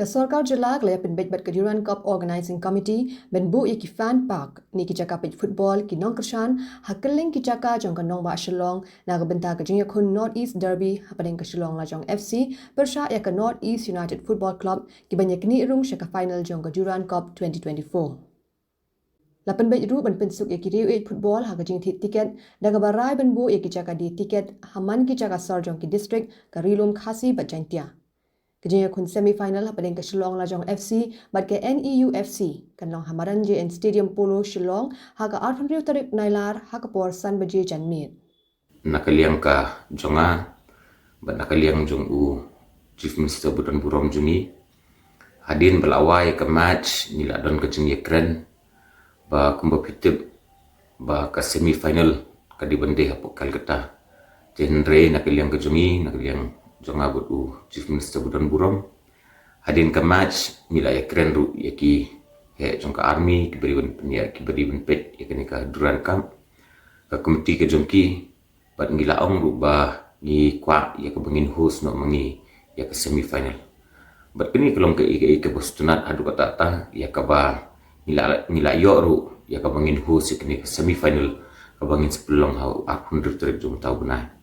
Ke Sorkar Jylla ke iapynbeit ke Durand Cup Organising Committee benbu ki fan park ni ki jaka peit phutbol ki nongkyrshan kylleng ki jaka jong ke Nongbah Shillong na ke bynta ke jingiakhun North East Derby hapdeng ke Shillong Lajong FC pyrshah ke North East United Football Club ki iaknieh rung ke phainal jong ke Durand Cup 2024. Pynbeit ru ban pynsuk ki riewieid phutbol ha ke jingthied tiket da ke barai benbu ki jaka di tiket haman ki jaka sar jong ki district ke Ri-lum Khasi bat Jaintia. Jingiakhun semi-final hapdeng ke Shillong Lajong FC bat ke NEUFC kan long madan JN Stadium Polo Shillong ha ke tarik Nailar ha ke porsan baje Jaintia. Nakaliang ka jonga bat nakaliang jong Chief Minister Budan Burom Juni hadin belawai ke match nila don ke jingiakhun ba kompetitif ba ke semi-final ka di bende hapok Calcutta genre nakaliang ke jongi nakaliang jonga buat Chief Minister Budan Burom hadin ke match nila ya keren ru ya ki jongka army ki beri peit ya kini ka Durand Cup ka komiti ke jongki bat ngilaong ru ba ni kwa ya ke bangin host no mangi ya ke semi final bat kini kelong ke postunat adu kata ta ya ka ba nila yo ru ya ke bangin host ya kini semi final ka bangin sepelong hau akun tertarik jong tau benai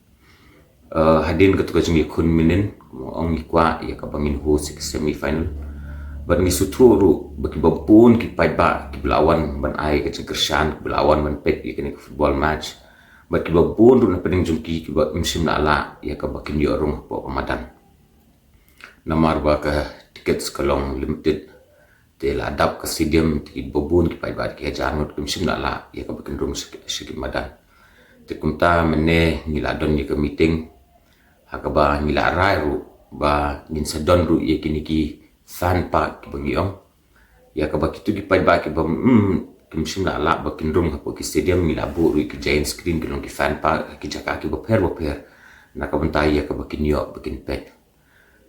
hadin ketua jingiakhun minin ong ikwa ya ka bangin host ke semi final ban ngi suturu baki babun ki paiba ki belawan ban ai ke nongkyrshan belawan ban peit ya kini football match baki babun ru na peding jungki ki ba musim nala ya ka bakin yo rung po madan namar ba ka tiket sekolong limited te ladap ke stadium ki babun ki paiba ki janut musim nala ya ka bakin rung sikit madan te kunta mene ngiladon ni ke meeting hakaba nila rai ru ba ngin sadon ru ye kini ki fan park ki bangiong ya ka bakitu ki pai ba ki ba kimsim la la ba kindrum hapo ki stadium nila bu ru ki giant screen ki long ki fan park ki jaka ki ba per na ka bentai ya ka bakin yo bakin pet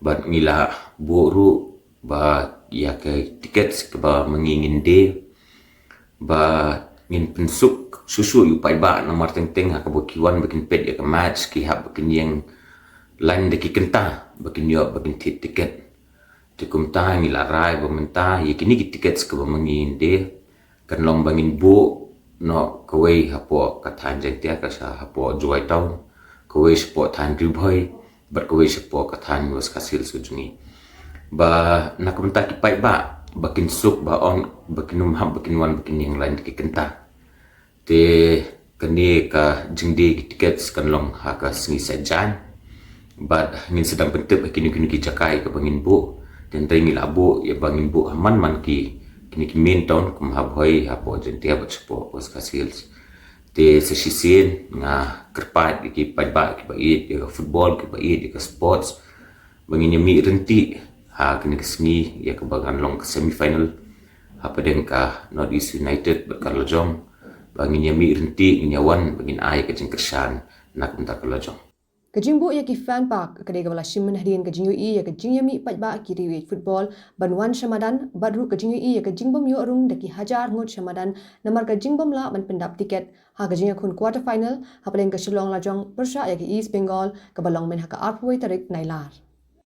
ba nila bu ru ba ya ka tiket ke ba mengingin de ba ngin pynsuk susu yu pai ba nomor teng hakaba kiwan bakin pet ya ka match ki hab bakin yang lain deki kenta bakin yo bakin tiket tikum ta ngila rai bamenta ye kini ki tiket ke bamangin de kan long bangin bu no kawai hapo kathan Jaintia ka sa hapo juai town kawai sport than riewieid bat kawai sport kathan was kasil sujungi ba nakumta ki pai ba bakin suk ba on bakin ham bakin wan bakin yang lain deki kenta te kani ka jingde ki tiket kan long ha ka singi sajan bat ngin sedang pentep kini ki jakai ke bangin bu dan rengi labu ya bangin bu man ki kini main town kum habhoi hapo Jaintia bat sport was kasils te sesisin nga kerpat ki paiba ki bait ya football ki bait ya sports bangin yami renti ha kini kesni ya ke bagan long ke semi final hapdeng ka North East United bat Lajong bangin yami renti nyawan bangin ai ke nongkyrshan nak bentar Lajong Kejimbu ya ki fan park kedai gabala shimun hadian ke jingiakhun ya ke jingiami paiba ki riewieid football banwan shamadan badru ke jingiakhun ya ke jingbom yo rung daki hajar ngut shamadan namar ke jingbom la ban pendap tiket ha ke jingiakhun quarter final hapdeng ke Shillong Lajong pyrshah ya ke East Bengal ke balong men ha ke tarik Nailar.